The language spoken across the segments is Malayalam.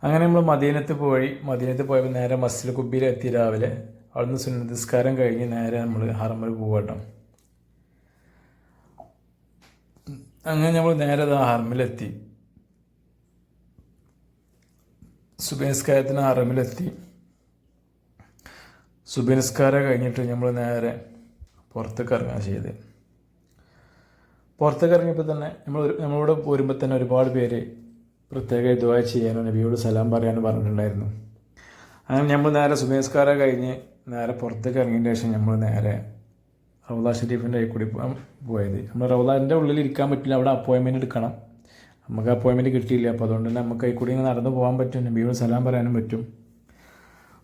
അങ്ങനെ നമ്മൾ മദീനത്ത് പോയപ്പോൾ നേരെ മസ്ജിദ് കുബിയിലെത്തി. രാവിലെ അവിടുന്ന് സുന്നത്ത് നിസ്കാരം കഴിഞ്ഞ് നേരെ നമ്മൾ ഹറമിൽ പോകട്ടോ. അങ്ങനെ നമ്മൾ നേരെ ഹറമിലെത്തി. സുബഹി നിസ്കാരത്തിന് ഹറമിലെത്തി. സുബഹി നിസ്കാരം കഴിഞ്ഞിട്ട് നമ്മൾ നേരെ പുറത്തേക്ക് ഇറങ്ങാൻ ചെയ്ത്. പുറത്തേക്ക് ഇറങ്ങിയപ്പോൾ തന്നെ നമ്മളോട് പോരുമ്പോൾ തന്നെ ഒരുപാട് പേര് പ്രത്യേക ദുആ ചെയ്യാനും നബിയോട് സലാം പറയാനും പറഞ്ഞിട്ടുണ്ടായിരുന്നു. അങ്ങനെ നമ്മൾ നേരെ സുബഹി നിസ്കാരം കഴിഞ്ഞ് നേരെ പുറത്തേക്ക് ഇറങ്ങിയതിന് ശേഷം നമ്മൾ നേരെ റൗള ഷരീഫിൻ്റെ കൂടി പോയത്. നമ്മൾ റൗളൻ്റെ ഉള്ളിൽ ഇരിക്കാൻ പറ്റില്ല, അവിടെ അപ്പോയിൻമെൻറ്റ് എടുക്കണം. നമുക്ക് അപ്പോയിൻമെൻറ്റ് കിട്ടിയില്ല. അപ്പോൾ അതുകൊണ്ട് തന്നെ നമുക്ക് അതിൽ കൂടി നടന്ന് പോകാൻ പറ്റും, നബിയോട് സലാം പറയാനും പറ്റും.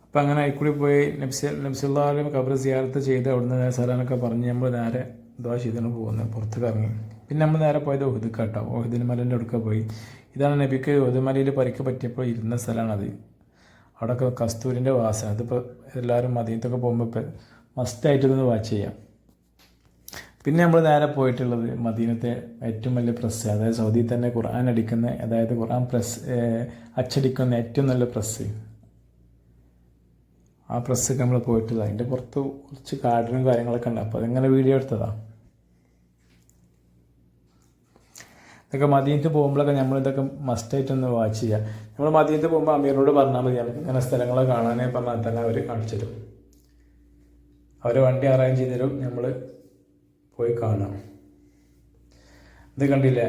അപ്പോൾ അങ്ങനെ അതിൽ പോയി നബിസല്ലാഹുവിനെ ഖബർ സിയാറത്ത് ചെയ്ത് അവിടുന്ന് സലാമൊക്കെ പറഞ്ഞ് നമ്മൾ നേരെ ദുആ ചെയ്താണ് പോകുന്നത്. പുറത്തേക്ക് ഇറങ്ങി. പിന്നെ നമ്മൾ നേരെ പോയത് ഉഹുദ്ക്കാട്ടോ. ഉഹുദ് മലേൻ്റെ അടുക്ക പോയി. ഇതാണ് നബിക്ക് ഉഹുദ് മലയിൽ പരിക്ക് പറ്റിയപ്പോൾ ഇരുന്ന സ്ഥലമാണത്. അവിടെയൊക്കെ കസ്തൂരിൻ്റെ വാസന. അതിപ്പോൾ എല്ലാവരും മദീനത്തൊക്കെ പോകുമ്പോൾ മസ്റ്റായിട്ടൊന്ന് വാച്ച് ചെയ്യാം. പിന്നെ നമ്മൾ നേരെ പോയിട്ടുള്ളത് മദീനത്തെ ഏറ്റവും വലിയ പ്രസ്, അതായത് സൗദിയിൽ തന്നെ ഖുർആൻ അടിക്കുന്ന, അതായത് ഖുർആൻ അച്ചടിക്കുന്ന ഏറ്റവും നല്ല പ്രസ്. ആ പ്രസ്സൊക്കെ നമ്മൾ പോയിട്ടില്ല. അതിൻ്റെ പുറത്ത് കുറച്ച് ഗാർഡനും കാര്യങ്ങളൊക്കെ ഉണ്ട്. അപ്പോൾ അതിങ്ങനെ വീഡിയോ എടുത്തതാണ്. ഇതൊക്കെ മദീനത്ത് പോകുമ്പോഴൊക്കെ നമ്മളിതൊക്കെ മസ്റ്റായിട്ടൊന്ന് വാച്ച് ചെയ്യുക. നമ്മൾ മദീനത്ത് പോകുമ്പോൾ അമീറിനോട് പറഞ്ഞാൽ മതി, നമുക്ക് ഇങ്ങനെ സ്ഥലങ്ങളെ കാണാനേ പറഞ്ഞാൽ തന്നെ അവർ കാണിച്ചു തരും. അവർ വണ്ടി അറേഞ്ച് ചെയ്ത് തരും, നമ്മൾ പോയി കാണാം. ഇത് കണ്ടില്ലേ,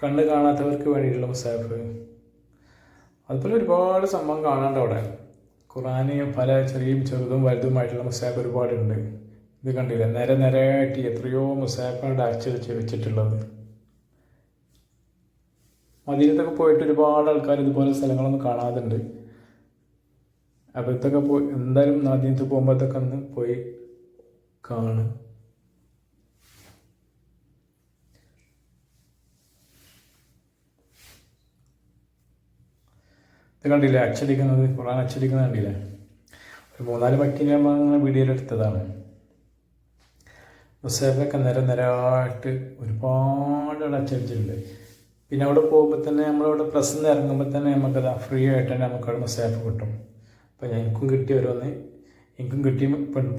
കണ്ണ് കാണാത്തവർക്ക് വേണ്ടിയിട്ടുള്ള മുസാഫ്. അതുപോലെ ഒരുപാട് സംഭവം കാണാണ്ട് അവിടെ. ഖുർആന് പല ചെറുതും വലുതുമായിട്ടുള്ള മുസാഫ് ഒരുപാടുണ്ട്. ഇത് കണ്ടില്ലേ, നിരയായിട്ട് എത്രയോ മുസാഫാണ് അച്ചടിച്ച് വെച്ചിട്ടുള്ളത്. മദീനത്തൊക്കെ പോയിട്ട് ഒരുപാട് ആൾക്കാർ ഇതുപോലെ സ്ഥലങ്ങളൊന്നും കാണാതുണ്ട്. അപ്പോൾ ഇതൊക്കെ എന്തായാലും മദീനത്ത് പോകുമ്പോൾ ഇതൊക്കെ ഒന്ന് പോയി കാണും. ഇത് കണ്ടില്ലേ, അച്ചടിക്കുന്നത്, ഖുർആൻ അച്ചടിക്കുന്നത് കണ്ടില്ലേ. ഒരു 3-4 പറ്റിനെ അങ്ങനെ വീഡിയോയിലെടുത്തതാണ്. മുസാഫൊക്കെ നിരയായിട്ട് ഒരുപാട് അച്ചടിച്ചിട്ടുണ്ട്. പിന്നെ അവിടെ പോകുമ്പോൾ തന്നെ നമ്മളവിടെ പ്രസ്സിൽ നിന്ന് ഇറങ്ങുമ്പോൾ തന്നെ നമുക്കത് ഫ്രീ ആയിട്ട് തന്നെ നമുക്കവിടെ മുസാഫ് കിട്ടും. അപ്പോൾ എനിക്കും കിട്ടി ഓരോന്ന്, എനിക്കും കിട്ടി,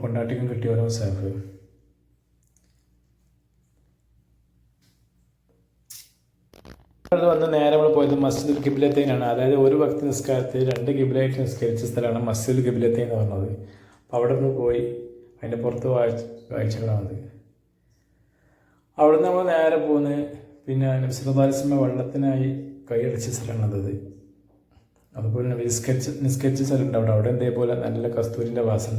പൊണ്ടാട്ടിക്കും കിട്ടി ഓരോ മുസാഫ്. അത് വന്ന് നേരെ നമ്മൾ പോയത് മസ്ജിദുൽ ഖിബ്ലത്തൈനാണ്. അതായത് ഒരു വക്ത് നിസ്കാരത്തിൽ 2 ഖിബ്ലയായിട്ട് നിസ്കരിച്ച സ്ഥലമാണ് മസ്ജിദുൽ ഖിബ്ലത്തൈൻ എന്ന് പറഞ്ഞത്. അപ്പോൾ അവിടെ നിന്ന് പോയി അതിൻ്റെ പുറത്ത് വായിച്ചതാണ്. അവിടെ നിന്ന് നമ്മൾ നേരെ പോകുന്നത് പിന്നെ നബി സല്ലല്ലാഹു അലൈഹി വസല്ലം വെള്ളത്തിനായി കൈയടിച്ച സ്ഥലമാണത്. അതുപോലെ നബി നിസ്കരിച്ച സ്ഥലമുണ്ട് അവിടെ ഇതേപോലെ നല്ല കസ്തൂരിൻ്റെ വാസന.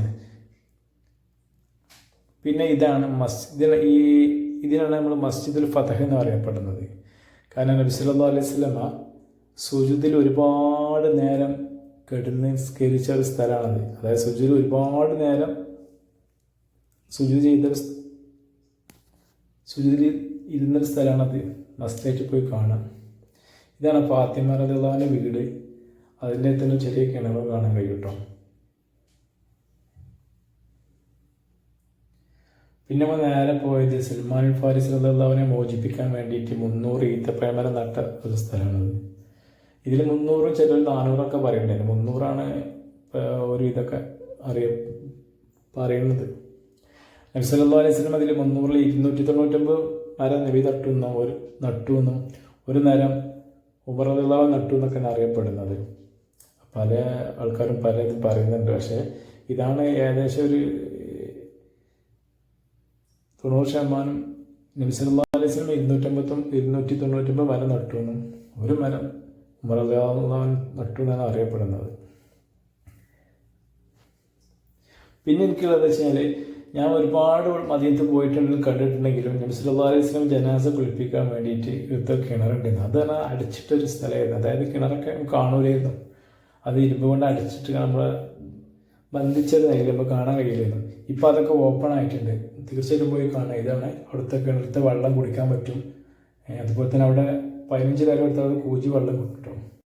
പിന്നെ ഇതാണ് ഇതിനാണ് നമ്മൾ മസ്ജിദുൽ ഫതഹ് എന്ന് അറിയപ്പെടുന്നത്. കാരണം നബി സല്ലല്ലാഹു അലൈഹി വസല്ലം സുജൂദിൽ ഒരുപാട് നേരം കിടന്ന് നിസ്കരിച്ച ഒരു സ്ഥലമാണത്. അതായത് സുജൂദിൽ ഒരുപാട് നേരം സുജൂദിൽ ഇരുന്നൊരു സ്ഥലമാണത്. മസ്റ്റായിട്ട് പോയി കാണാം. ഇതാണ് ഫാത്തിമ റളിയല്ലാഹുവിൻ്റെ വീട്. അതിൻ്റെ തന്നെ ചെറിയ കിണർ കാണാൻ കഴിയും കേട്ടോ. പിന്നെ നമ്മൾ നേരെ പോയത് സൽമാൻ ഫാരിസ് റളിയല്ലാഹുവിനെ മോചിപ്പിക്കാൻ വേണ്ടിയിട്ട് 300 ഈത്തപ്പഴമരം നട്ട ഒരു സ്ഥലമാണത്. ഇതിൽ 300 ചിലർ 400 പറയുന്നുണ്ടായിരുന്നു. 300 ഒരു ഇതൊക്കെ പറയുന്നത്. നബി സല്ലല്ലാഹു അലൈഹി വസല്ലം അതിൽ 300 299 മരം നബി നട്ടുവെന്നും ഒരു നേരം ഉമർ റളിയല്ലാഹു നട്ടു എന്നൊക്കെ അറിയപ്പെടുന്നത്. പല ആൾക്കാരും പലതും പറയുന്നുണ്ട്. പക്ഷേ ഇതാണ് ഏകദേശം ഒരു 90% നബി സല്ലല്ലാഹു അലൈഹി വസല്ലം 299 മരം നട്ടുവെന്നും ഒരു മരം ഉമർ റളിയല്ലാഹു നട്ടു എന്നാണ് അറിയപ്പെടുന്നത്. പിന്നെ എനിക്കുള്ളത് വെച്ചാൽ, ഞാൻ ഒരുപാട് മദീനത്ത് പോയിട്ടുണ്ടെങ്കിലും കണ്ടിട്ടുണ്ടെങ്കിലും നബി സല്ലല്ലാഹു അലൈഹി വസല്ലം ജനാസ കുളിപ്പിക്കാൻ വേണ്ടിയിട്ട് ഇവിടുത്തെ കിണറുണ്ടായിരുന്നു. അത് പറഞ്ഞാൽ അടിച്ചിട്ടൊരു സ്ഥലമായിരുന്നു. അതായത് കിണറൊക്കെ കാണൂലായിരുന്നു. അത് ഇരുമ്പ് കൊണ്ട് അടിച്ചിട്ട് നമ്മളെ ബന്ധിച്ചത് നമുക്ക് കാണാൻ കഴിയില്ലായിരുന്നു. ഇപ്പോൾ അതൊക്കെ ഓപ്പൺ ആയിട്ടുണ്ട്. തീർച്ചയായിട്ടും പോയി കാണാം. ഇതാണ് അവിടുത്തെ കിണറത്തെ വെള്ളം കുടിക്കാൻ പറ്റും. അതുപോലെ തന്നെ അവിടെ 15 കാലം എടുത്താൽ കൂജി വെള്ളം കിട്ടും.